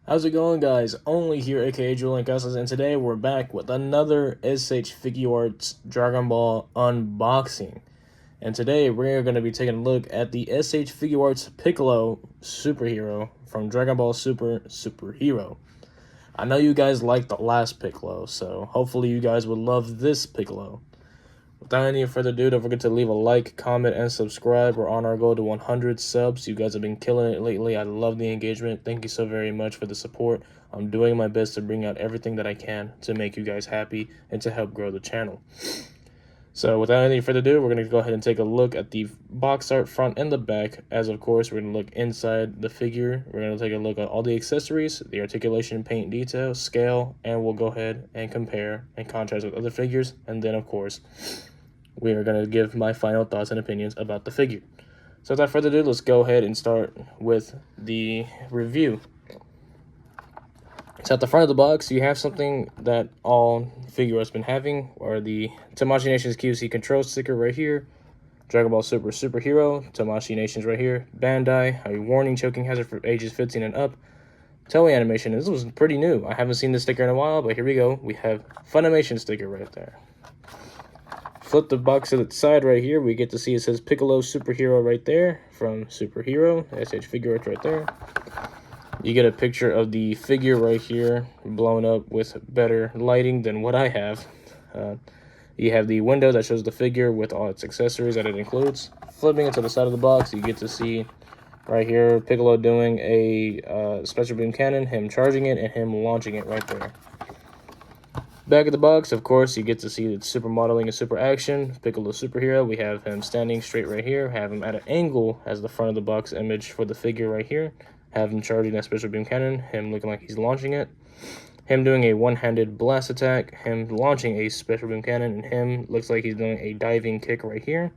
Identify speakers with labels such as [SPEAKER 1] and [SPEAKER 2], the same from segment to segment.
[SPEAKER 1] How's it going, guys? Only here, aka Julian Cusses, and today we're back with another SH Figuarts Dragon Ball unboxing. And today we're going to be taking a look at the SH Figuarts Piccolo Superhero from Dragon Ball Superhero. I know you guys liked the last Piccolo, so hopefully you guys would love this Piccolo. Without any further ado, don't forget to leave a like, comment, and subscribe. We're on our goal to 100 subs. You guys have been killing it lately. I love the engagement. Thank you so very much for the support. I'm doing my best to bring out everything that I can to make you guys happy and to help grow the channel. So without any further ado, we're going to go ahead and take a look at the box art front and the back. As of course, we're going to look inside the figure. We're going to take a look at all the accessories, the articulation, paint detail, scale, and we'll go ahead and compare and contrast with other figures. And then, of course, we are going to give my final thoughts and opinions about the figure. So without further ado, let's go ahead and start with the review. So at the front of the box, you have something that all Figuarts been having, or the Tamashii Nations QC control sticker right here, Dragon Ball Superhero, Tamashii Nations right here, Bandai, a warning choking hazard for ages 15 and up, Toei animation. This was pretty new. I haven't seen this sticker in a while, but here we go. We have Funimation sticker right there. Flip the box to the side right here, we get to see it says Piccolo Superhero right there from Superhero, SH Figuarts right there. You get a picture of the figure right here, blown up with better lighting than what I have. You have the window that shows the figure with all its accessories that it includes. Flipping it to the side of the box, you get to see right here Piccolo doing a special beam cannon, him charging it, and him launching it right there. Back of the box, of course, you get to see the super modeling and super action. Piccolo Superhero, we have him standing straight right here, have him at an angle as the front of the box image for the figure right here, have him charging that special beam cannon, him looking like he's launching it, him doing a one-handed blast attack, him launching a special beam cannon, and him looks like he's doing a diving kick right here.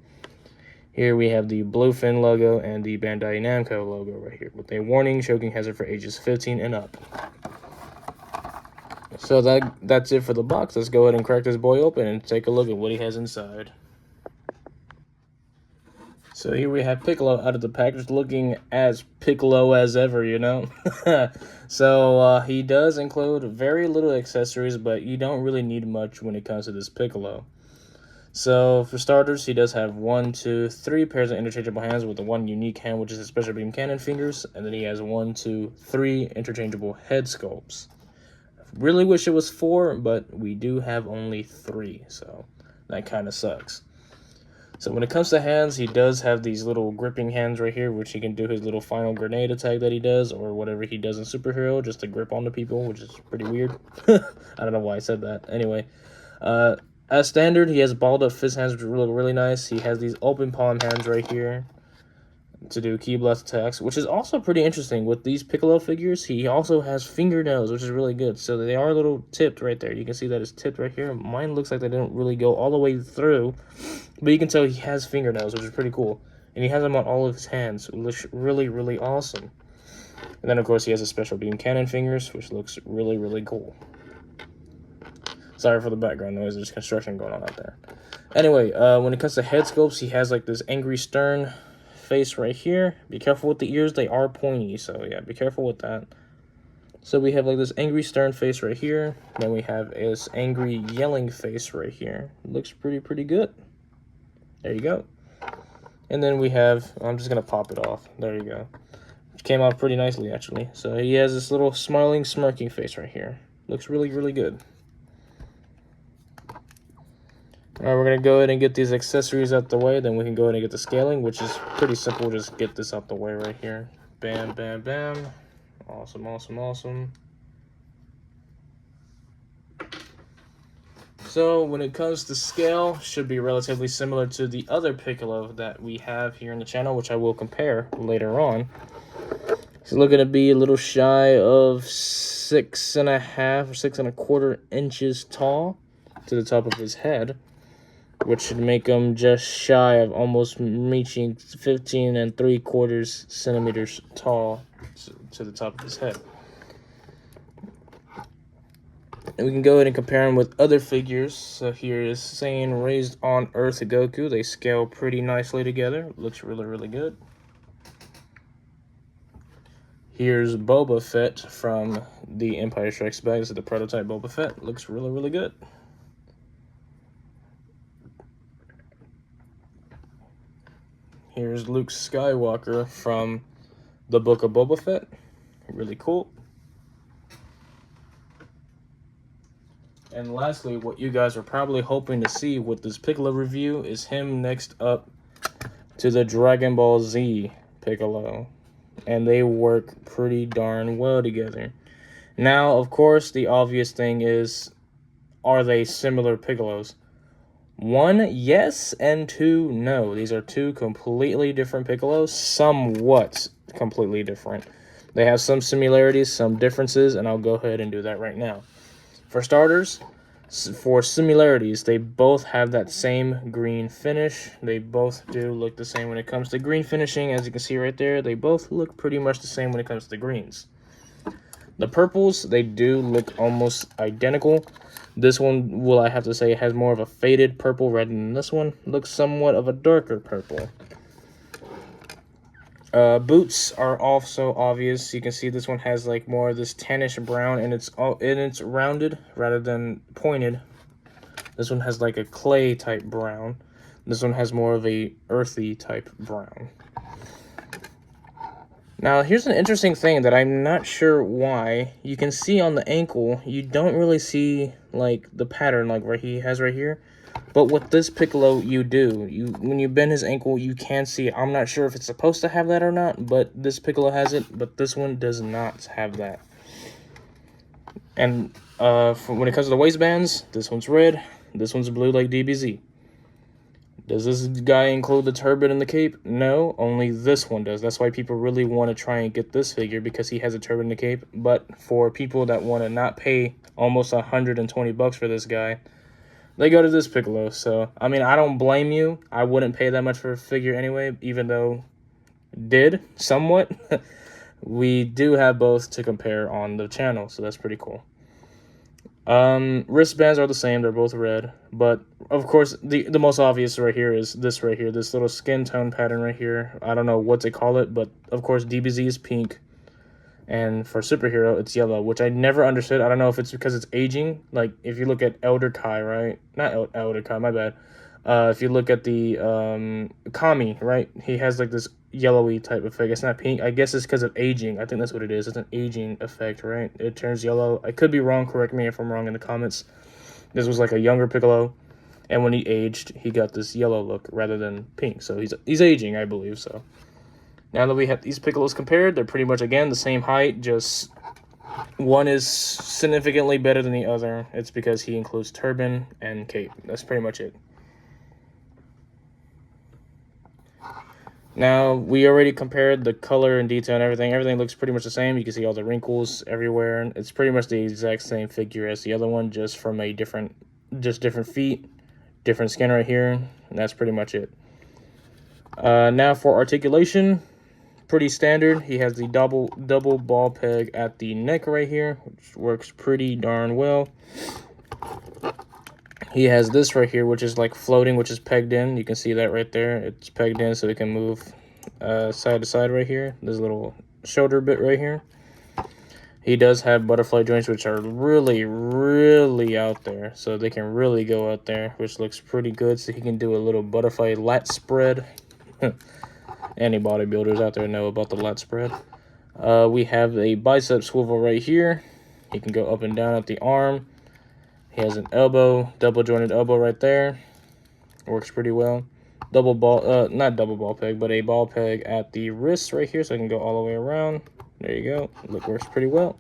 [SPEAKER 1] Here we have the Bluefin logo and the Bandai Namco logo right here with a warning choking hazard for ages 15 and up. So that's it for the box. Let's go ahead and crack this boy open and take a look at what he has inside. So here we have Piccolo out of the package, looking as Piccolo as ever, you know. So he does include very little accessories, but you don't really need much when it comes to this Piccolo. So for starters, he does have 1, 2, 3 pairs of interchangeable hands with the one unique hand, which is his special beam cannon fingers, and then he has 1, 2, 3 interchangeable head sculpts. Really wish it was 4, but we do have only 3, so that kind of sucks. So when it comes to hands, he does have these little gripping hands right here, which he can do his little final grenade attack that he does, or whatever he does in Superhero, just to grip onto people, which is pretty weird. I don't know why I said that. Anyway, as standard, he has balled up fist hands, which look really nice. He has these open palm hands right here to do key blast attacks, which is also pretty interesting. With these Piccolo figures, he also has fingernails, which is really good. So they are a little tipped right there. You can see that it's tipped right here. Mine looks like they didn't really go all the way through, but you can tell he has fingernails, which is pretty cool. And he has them on all of his hands, which looks really, really awesome. And then, of course, he has a special beam cannon fingers, which looks really, really cool. Sorry for the background noise. There's construction going on out there. Anyway, when it comes to head sculpts, he has like this angry stern face right here. Be careful with the ears, they are pointy, so yeah, be careful with that. So we have like this angry stern face right here, then we have this angry yelling face right here. Looks pretty good. There you go. And then we have, I'm just gonna pop it off, there you go. It came out pretty nicely actually. So he has this little smiling, smirking face right here. Looks really good. Alright, we're going to go ahead and get these accessories out the way, then we can go ahead and get the scaling, which is pretty simple. Just get this out the way right here. Bam, bam, bam. Awesome. So when it comes to scale, should be relatively similar to the other Piccolo that we have here in the channel, which I will compare later on. He's looking to be a little shy of 6.5 or 6.25 inches tall to the top of his head, which should make him just shy of almost reaching 15 3/4 centimeters tall to the top of his head. And we can go ahead and compare him with other figures. So here is Saiyan Raised on Earth Goku. They scale pretty nicely together. Looks really good. Here's Boba Fett from The Empire Strikes Back. This is the prototype Boba Fett. Looks really, really good. Here's Luke Skywalker from the Book of Boba Fett. Really cool. And lastly, what you guys are probably hoping to see with this Piccolo review is him next up to the Dragon Ball Z Piccolo. And they work pretty darn well together. Now, of course, the obvious thing is, are they similar Piccolos? 1, yes, and 2, no. These are 2 completely different Piccolos, somewhat completely different. They have some similarities, some differences, and I'll go ahead and do that right now. For starters, for similarities, they both have that same green finish. They both do look the same when it comes to green finishing. As you can see right there, they both look pretty much the same when it comes to the greens. The purples, they do look almost identical. This one, well, I have to say, has more of a faded purple rather than this one. Looks somewhat of a darker purple. Boots are also obvious. You can see this one has like more of this tannish brown, and it's rounded rather than pointed. This one has like a clay type brown. This one has more of a earthy type brown. Now, here's an interesting thing that I'm not sure why. You can see on the ankle, you don't really see like the pattern like where he has right here. But with this Piccolo, you do. When you bend his ankle, you can see it. I'm not sure if it's supposed to have that or not, but this Piccolo has it, but this one does not have that. And when it comes to the waistbands, this one's red, this one's blue like DBZ. Does this guy include the turban and the cape? No, only this one does. That's why people really want to try and get this figure, because he has a turban and a cape. But for people that want to not pay almost $120 for this guy, they go to this Piccolo. So, I mean, I don't blame you. I wouldn't pay that much for a figure anyway, even though did somewhat. We do have both to compare on the channel, so that's pretty cool. Wristbands are the same. They're both red. But, of course, the most obvious right here is this right here. This little skin tone pattern right here. I don't know what to call it, but, of course, DBZ is pink. And for Superhero, it's yellow, which I never understood. I don't know if it's because it's aging. Like, if you look at Elder Kai, right? Not Elder Kai, my bad. If you look at the Kami, right? He has, like, this yellowy type effect. It's not pink. I guess it's because of aging. I think that's what it is. It's an aging effect, right? It turns yellow. I could be wrong. Correct me if I'm wrong in the comments. This was, like, a younger Piccolo. And when he aged, he got this yellow look rather than pink. So he's aging, I believe, so. Now that we have these Piccolos compared, they're pretty much, again, the same height, just one is significantly better than the other. It's because he includes turban and cape. That's pretty much it. Now, we already compared the color and detail and everything. Everything looks pretty much the same. You can see all the wrinkles everywhere. It's pretty much the exact same figure as the other one, just from a different feet, different skin right here, and that's pretty much it. Now for articulation. Pretty standard. He has the double ball peg at the neck right here, which works pretty darn well. He has this right here, which is like floating, which is pegged in. You can see that right there. It's pegged in so it can move side to side right here. This little shoulder bit right here. He does have butterfly joints, which are really, really out there. So they can really go out there, which looks pretty good. So he can do a little butterfly lat spread. Any bodybuilders out there know about the lat spread. We have a bicep swivel right here. He can go up and down at the arm. He has an elbow, double jointed elbow right there. Works pretty well. Not double ball peg, but a ball peg at the wrist right here, so I can go all the way around. There you go. Look, works pretty well.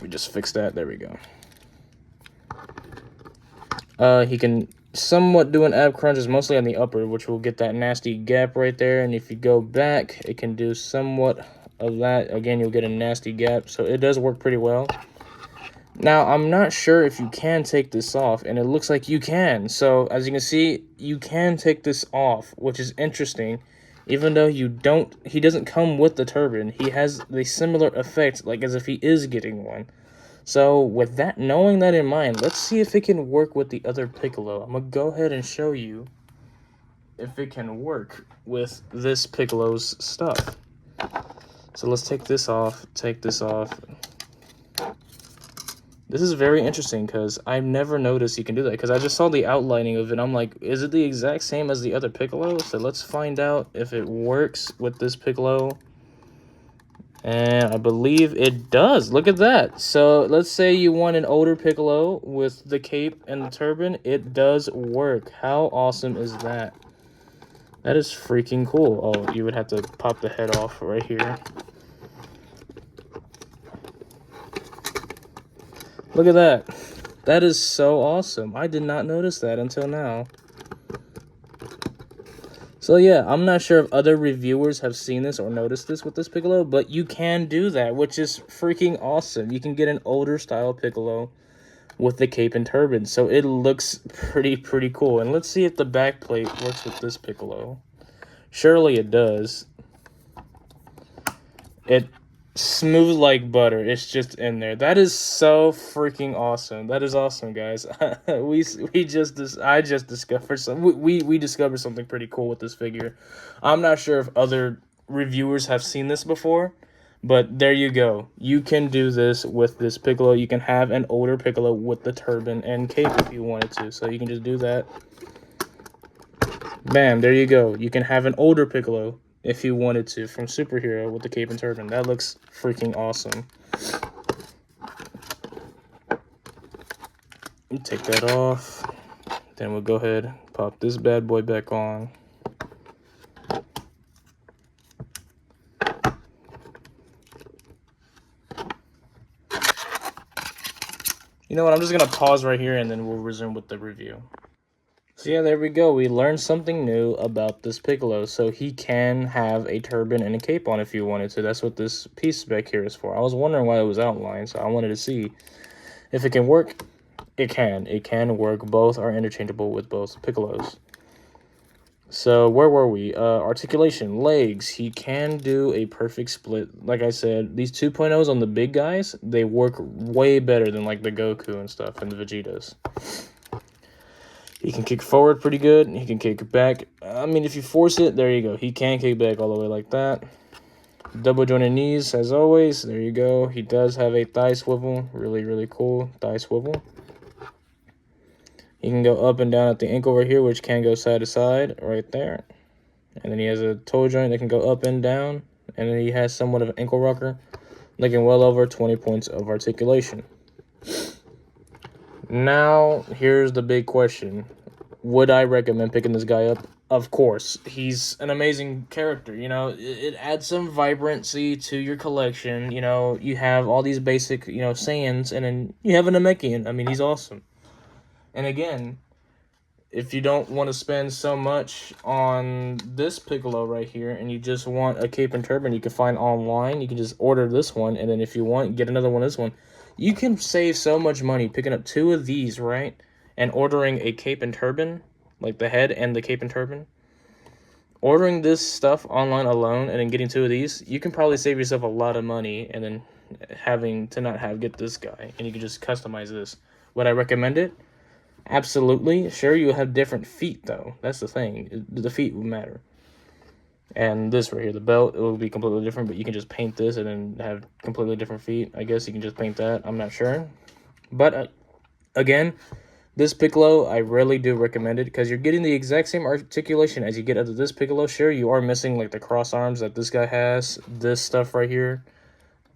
[SPEAKER 1] We just fixed that. There we go. He can somewhat do an ab crunch, is mostly on the upper, which will get that nasty gap right there. And if you go back, it can do somewhat of that. Again, you'll get a nasty gap. So it does work pretty well. Now, I'm not sure if you can take this off, and it looks like you can. So, as you can see, you can take this off, which is interesting. Even though he doesn't come with the turban, he has the similar effect, like as if he is getting one. So, with that, knowing that in mind, let's see if it can work with the other Piccolo. I'm going to go ahead and show you if it can work with this Piccolo's stuff. So let's take this off, take this off. This is very interesting because I've never noticed you can do that, because I just saw the outlining of it. I'm like, is it the exact same as the other Piccolo? So let's find out if it works with this Piccolo. And I believe it does. Look at that. So let's say you want an older Piccolo with the cape and the turban. It does work. How awesome is that? That is freaking cool. Oh, you would have to pop the head off right here. Look at that. That is so awesome. I did not notice that until now. So yeah, I'm not sure if other reviewers have seen this or noticed this with this Piccolo, but you can do that, which is freaking awesome. You can get an older style Piccolo with the cape and turban, so it looks pretty cool. And let's see if the back plate works with this Piccolo. Surely it does. It smooth like butter. It's just in there. That is so freaking awesome. That is awesome, guys. I just discovered we discovered something pretty cool with this figure. I'm not sure if other reviewers have seen this before, but there you go. You can do this with this Piccolo. You can have an older Piccolo with the turban and cape if you wanted to. So you can just do that. Bam, there you go. You can have an older Piccolo if you wanted to from Superhero with the cape and turban. That looks freaking awesome. Take that off. Then we'll go ahead, pop this bad boy back on. You know what, I'm just going to pause right here and then we'll resume with the review. So yeah, there we go. We learned something new about this Piccolo. So he can have a turban and a cape on if you wanted to. That's what this piece back here is for. I was wondering why it was outlined, so I wanted to see if it can work. It can. It can work. Both are interchangeable with both Piccolos. So where were we? Articulation, legs. He can do a perfect split. Like I said, these 2.0s on the big guys, they work way better than like the Goku and stuff and the Vegetas. He can kick forward pretty good. He can kick back. I mean, if you force it, there you go. He can kick back all the way like that. Double jointed knees, as always. There you go. He does have a thigh swivel. Really cool thigh swivel. He can go up and down at the ankle right here, which can go side to side right there. And then he has a toe joint that can go up and down. And then he has somewhat of an ankle rocker, looking well over 20 points of articulation. Now, here's the big question. Would I recommend picking this guy up? Of course. He's an amazing character, you know. It adds some vibrancy to your collection. You know, you have all these basic, you know, Saiyans, and then you have a Namekian. I mean, he's awesome. And again, if you don't want to spend so much on this Piccolo right here, and you just want a cape and turban, you can find online. You can just order this one, and then if you want, get another one of this one. You can save so much money picking up 2 of these, right? And ordering a cape and turban, like the head and the cape and turban. Ordering this stuff online alone and then getting 2 of these, you can probably save yourself a lot of money, and then having to not get this guy, and you can just customize this. Would I recommend it? Absolutely. Sure, you have different feet, though. That's the thing. The feet will matter. And this right here, the belt, it will be completely different, but you can just paint this and then have completely different feet. I guess you can just paint that. I'm not sure. But, again, this Piccolo, I really do recommend it because you're getting the exact same articulation as you get out of this Piccolo. Sure, you are missing, like, the cross arms that this guy has. This stuff right here.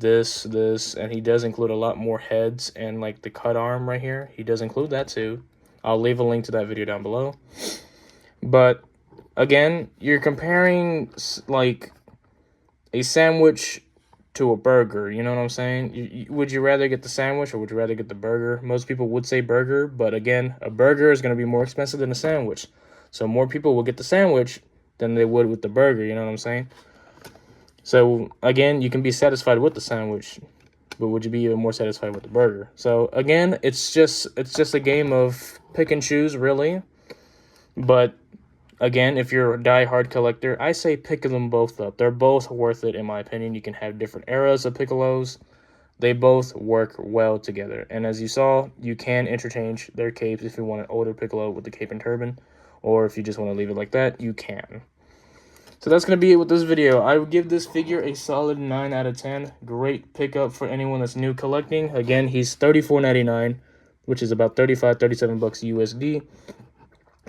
[SPEAKER 1] This, and he does include a lot more heads and, like, the cut arm right here. He does include that, too. I'll leave a link to that video down below. But, again, you're comparing, like, a sandwich to a burger. You know what I'm saying? Would you rather get the sandwich or would you rather get the burger? Most people would say burger, but, again, a burger is going to be more expensive than a sandwich. So more people will get the sandwich than they would with the burger. You know what I'm saying? So, again, you can be satisfied with the sandwich, but would you be even more satisfied with the burger? So, again, it's just a game of pick and choose, really. But, again, if you're a die-hard collector, I say pick them both up. They're both worth it, in my opinion. You can have different eras of Piccolos. They both work well together. And as you saw, you can interchange their capes if you want an older Piccolo with the cape and turban. Or if you just want to leave it like that, you can. So that's going to be it with this video. I would give this figure a solid 9 out of 10. Great pickup for anyone that's new collecting. Again, he's $34.99, which is about 35, 37 bucks USD.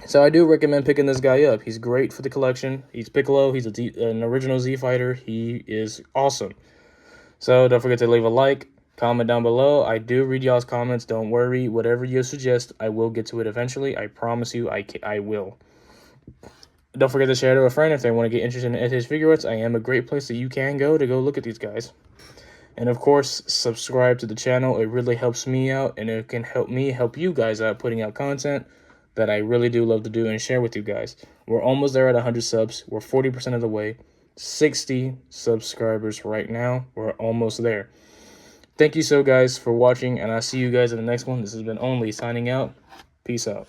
[SPEAKER 1] So I do recommend picking this guy up. He's great for the collection. He's Piccolo. He's an original Z fighter. He is awesome. So don't forget to leave a like, comment down below. I do read y'all's comments. Don't worry. Whatever you suggest, I will get to it eventually. I promise you I will. Don't forget to share to a friend if they want to get interested in vintage Figuarts. I am a great place that you can go to look at these guys. And of course, subscribe to the channel. It really helps me out, and it can help me help you guys out putting out content that I really do love to do and share with you guys. We're almost there at 100 subs. We're 40% of the way. 60 subscribers right now. We're almost there. Thank you so guys for watching, and I'll see you guys in the next one. This has been Only signing out. Peace out.